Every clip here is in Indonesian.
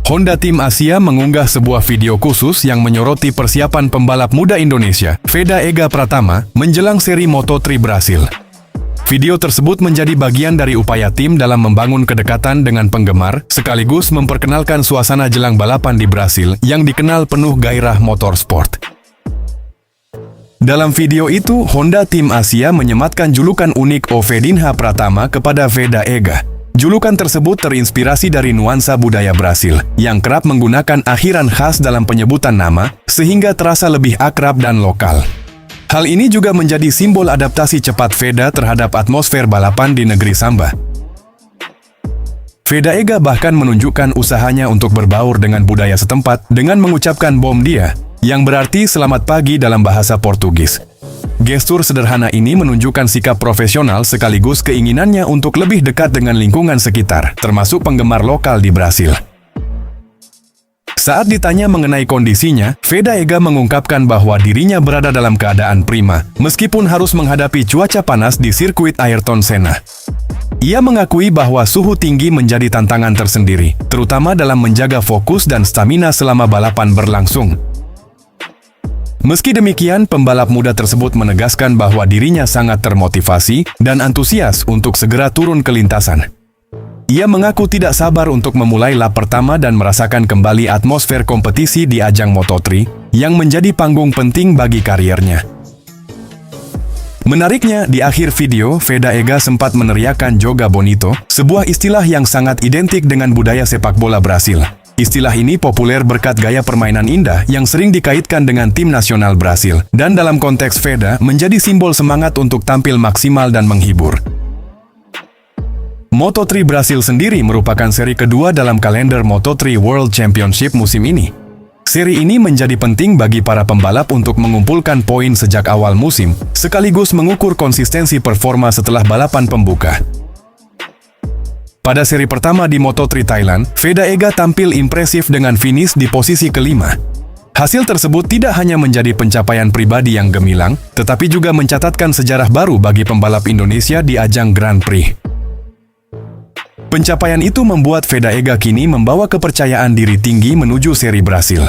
Honda Tim Asia mengunggah sebuah video khusus yang menyoroti persiapan pembalap muda Indonesia, Veda Ega Pratama, menjelang seri Moto3 Brasil. Video tersebut menjadi bagian dari upaya tim dalam membangun kedekatan dengan penggemar, sekaligus memperkenalkan suasana jelang balapan di Brasil yang dikenal penuh gairah motorsport. Dalam video itu, Honda Tim Asia menyematkan julukan unik Vedinha Pratama kepada Veda Ega. Julukan tersebut terinspirasi dari nuansa budaya Brasil, yang kerap menggunakan akhiran khas dalam penyebutan nama, sehingga terasa lebih akrab dan lokal. Hal ini juga menjadi simbol adaptasi cepat Veda terhadap atmosfer balapan di negeri Samba. Veda Ega bahkan menunjukkan usahanya untuk berbaur dengan budaya setempat dengan mengucapkan bom dia, yang berarti selamat pagi dalam bahasa Portugis. Gestur sederhana ini menunjukkan sikap profesional sekaligus keinginannya untuk lebih dekat dengan lingkungan sekitar, termasuk penggemar lokal di Brasil. Saat ditanya mengenai kondisinya, Veda Ega mengungkapkan bahwa dirinya berada dalam keadaan prima, meskipun harus menghadapi cuaca panas di sirkuit Ayrton Senna. Ia mengakui bahwa suhu tinggi menjadi tantangan tersendiri, terutama dalam menjaga fokus dan stamina selama balapan berlangsung. Meski demikian, pembalap muda tersebut menegaskan bahwa dirinya sangat termotivasi dan antusias untuk segera turun ke lintasan. Ia mengaku tidak sabar untuk memulai lap pertama dan merasakan kembali atmosfer kompetisi di ajang Moto3 yang menjadi panggung penting bagi kariernya. Menariknya, di akhir video, Veda Ega sempat meneriakkan Joga Bonito, sebuah istilah yang sangat identik dengan budaya sepak bola Brasil. Istilah ini populer berkat gaya permainan indah yang sering dikaitkan dengan tim nasional Brasil, dan dalam konteks Veda menjadi simbol semangat untuk tampil maksimal dan menghibur. Moto3 Brasil sendiri merupakan seri kedua dalam kalender Moto3 World Championship musim ini. Seri ini menjadi penting bagi para pembalap untuk mengumpulkan poin sejak awal musim, sekaligus mengukur konsistensi performa setelah balapan pembuka. Pada seri pertama di Moto3 Thailand, Veda Ega tampil impresif dengan finish di posisi kelima. Hasil tersebut tidak hanya menjadi pencapaian pribadi yang gemilang, tetapi juga mencatatkan sejarah baru bagi pembalap Indonesia di ajang Grand Prix. Pencapaian itu membuat Veda Ega kini membawa kepercayaan diri tinggi menuju seri Brasil.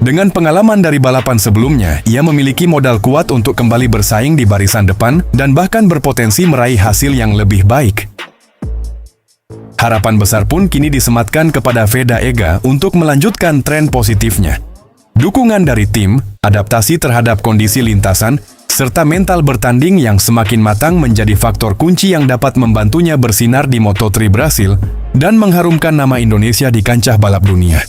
Dengan pengalaman dari balapan sebelumnya, ia memiliki modal kuat untuk kembali bersaing di barisan depan dan bahkan berpotensi meraih hasil yang lebih baik. Harapan besar pun kini disematkan kepada Veda Ega untuk melanjutkan tren positifnya. Dukungan dari tim, adaptasi terhadap kondisi lintasan, serta mental bertanding yang semakin matang menjadi faktor kunci yang dapat membantunya bersinar di Moto3 Brasil dan mengharumkan nama Indonesia di kancah balap dunia.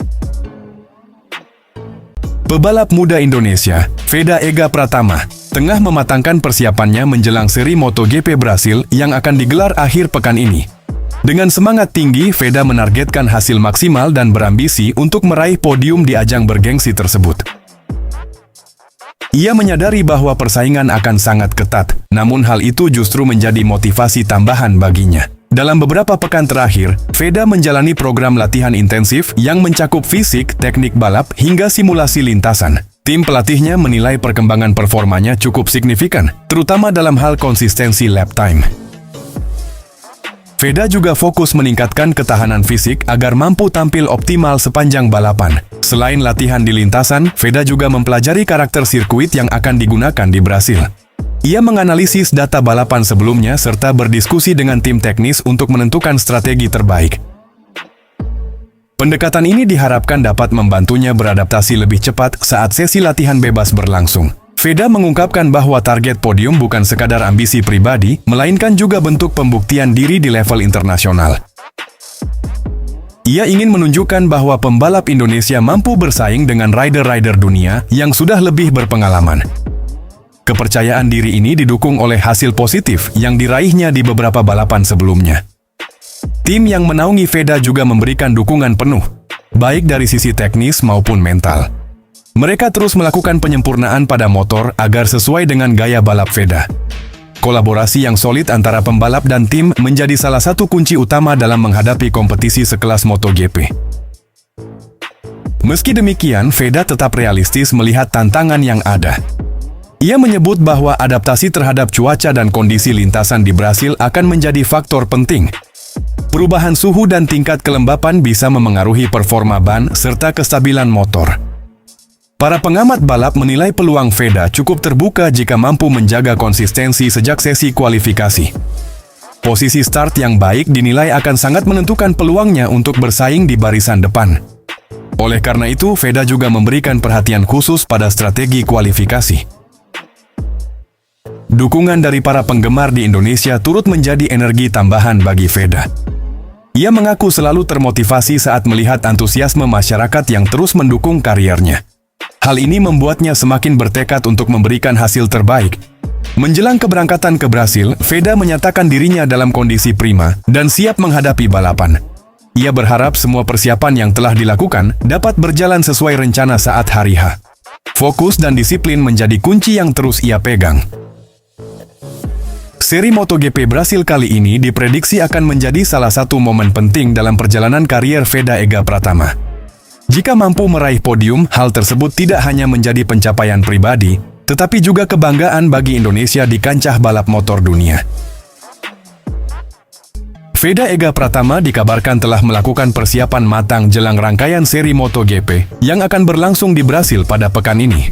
Pebalap muda Indonesia, Veda Ega Pratama, tengah mematangkan persiapannya menjelang seri MotoGP Brasil yang akan digelar akhir pekan ini. Dengan semangat tinggi, Veda menargetkan hasil maksimal dan berambisi untuk meraih podium di ajang bergengsi tersebut. Ia menyadari bahwa persaingan akan sangat ketat, namun hal itu justru menjadi motivasi tambahan baginya. Dalam beberapa pekan terakhir, Veda menjalani program latihan intensif yang mencakup fisik, teknik balap, hingga simulasi lintasan. Tim pelatihnya menilai perkembangan performanya cukup signifikan, terutama dalam hal konsistensi lap time. Veda juga fokus meningkatkan ketahanan fisik agar mampu tampil optimal sepanjang balapan. Selain latihan di lintasan, Veda juga mempelajari karakter sirkuit yang akan digunakan di Brasil. Ia menganalisis data balapan sebelumnya serta berdiskusi dengan tim teknis untuk menentukan strategi terbaik. Pendekatan ini diharapkan dapat membantunya beradaptasi lebih cepat saat sesi latihan bebas berlangsung. Veda mengungkapkan bahwa target podium bukan sekadar ambisi pribadi, melainkan juga bentuk pembuktian diri di level internasional. Ia ingin menunjukkan bahwa pembalap Indonesia mampu bersaing dengan rider-rider dunia yang sudah lebih berpengalaman. Kepercayaan diri ini didukung oleh hasil positif yang diraihnya di beberapa balapan sebelumnya. Tim yang menaungi Veda juga memberikan dukungan penuh, baik dari sisi teknis maupun mental. Mereka terus melakukan penyempurnaan pada motor agar sesuai dengan gaya balap Veda. Kolaborasi yang solid antara pembalap dan tim menjadi salah satu kunci utama dalam menghadapi kompetisi sekelas MotoGP. Meski demikian, Veda tetap realistis melihat tantangan yang ada. Ia menyebut bahwa adaptasi terhadap cuaca dan kondisi lintasan di Brasil akan menjadi faktor penting. Perubahan suhu dan tingkat kelembapan bisa memengaruhi performa ban serta kestabilan motor. Para pengamat balap menilai peluang Veda cukup terbuka jika mampu menjaga konsistensi sejak sesi kualifikasi. Posisi start yang baik dinilai akan sangat menentukan peluangnya untuk bersaing di barisan depan. Oleh karena itu, Veda juga memberikan perhatian khusus pada strategi kualifikasi. Dukungan dari para penggemar di Indonesia turut menjadi energi tambahan bagi Veda. Ia mengaku selalu termotivasi saat melihat antusiasme masyarakat yang terus mendukung kariernya. Hal ini membuatnya semakin bertekad untuk memberikan hasil terbaik. Menjelang keberangkatan ke Brasil, Veda menyatakan dirinya dalam kondisi prima dan siap menghadapi balapan. Ia berharap semua persiapan yang telah dilakukan dapat berjalan sesuai rencana saat hari H. Fokus dan disiplin menjadi kunci yang terus ia pegang. Seri MotoGP Brasil kali ini diprediksi akan menjadi salah satu momen penting dalam perjalanan karier Veda Ega Pratama. Jika mampu meraih podium, hal tersebut tidak hanya menjadi pencapaian pribadi, tetapi juga kebanggaan bagi Indonesia di kancah balap motor dunia. Veda Ega Pratama dikabarkan telah melakukan persiapan matang jelang rangkaian seri MotoGP yang akan berlangsung di Brasil pada pekan ini.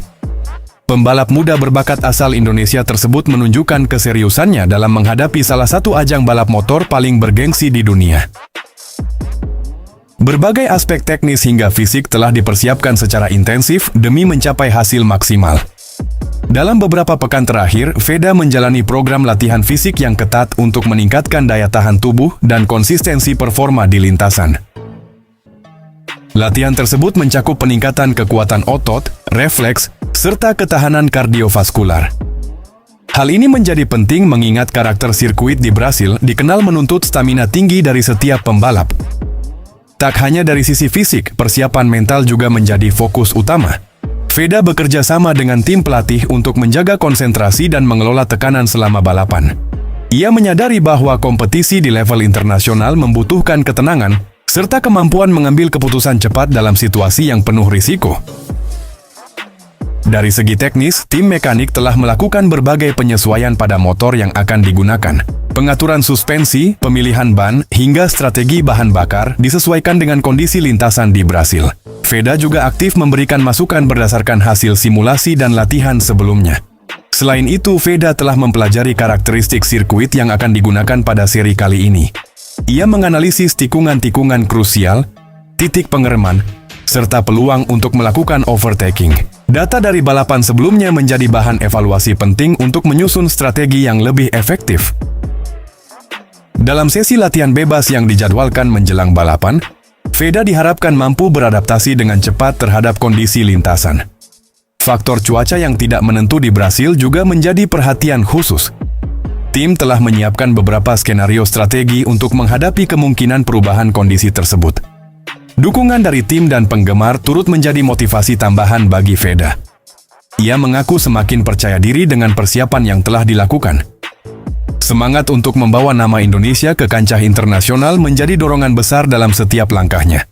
Pembalap muda berbakat asal Indonesia tersebut menunjukkan keseriusannya dalam menghadapi salah satu ajang balap motor paling bergengsi di dunia. Berbagai aspek teknis hingga fisik telah dipersiapkan secara intensif demi mencapai hasil maksimal. Dalam beberapa pekan terakhir, Veda menjalani program latihan fisik yang ketat untuk meningkatkan daya tahan tubuh dan konsistensi performa di lintasan. Latihan tersebut mencakup peningkatan kekuatan otot, refleks, serta ketahanan kardiovaskular. Hal ini menjadi penting mengingat karakter sirkuit di Brasil dikenal menuntut stamina tinggi dari setiap pembalap. Tak hanya dari sisi fisik, persiapan mental juga menjadi fokus utama. Veda bekerja sama dengan tim pelatih untuk menjaga konsentrasi dan mengelola tekanan selama balapan. Ia menyadari bahwa kompetisi di level internasional membutuhkan ketenangan, serta kemampuan mengambil keputusan cepat dalam situasi yang penuh risiko. Dari segi teknis, tim mekanik telah melakukan berbagai penyesuaian pada motor yang akan digunakan. Pengaturan suspensi, pemilihan ban, hingga strategi bahan bakar disesuaikan dengan kondisi lintasan di Brasil. Veda juga aktif memberikan masukan berdasarkan hasil simulasi dan latihan sebelumnya. Selain itu, Veda telah mempelajari karakteristik sirkuit yang akan digunakan pada seri kali ini. Ia menganalisis tikungan-tikungan krusial, titik pengereman, serta peluang untuk melakukan overtaking. Data dari balapan sebelumnya menjadi bahan evaluasi penting untuk menyusun strategi yang lebih efektif. Dalam sesi latihan bebas yang dijadwalkan menjelang balapan, Veda diharapkan mampu beradaptasi dengan cepat terhadap kondisi lintasan. Faktor cuaca yang tidak menentu di Brasil juga menjadi perhatian khusus. Tim telah menyiapkan beberapa skenario strategi untuk menghadapi kemungkinan perubahan kondisi tersebut. Dukungan dari tim dan penggemar turut menjadi motivasi tambahan bagi Veda. Ia mengaku semakin percaya diri dengan persiapan yang telah dilakukan. Semangat untuk membawa nama Indonesia ke kancah internasional menjadi dorongan besar dalam setiap langkahnya.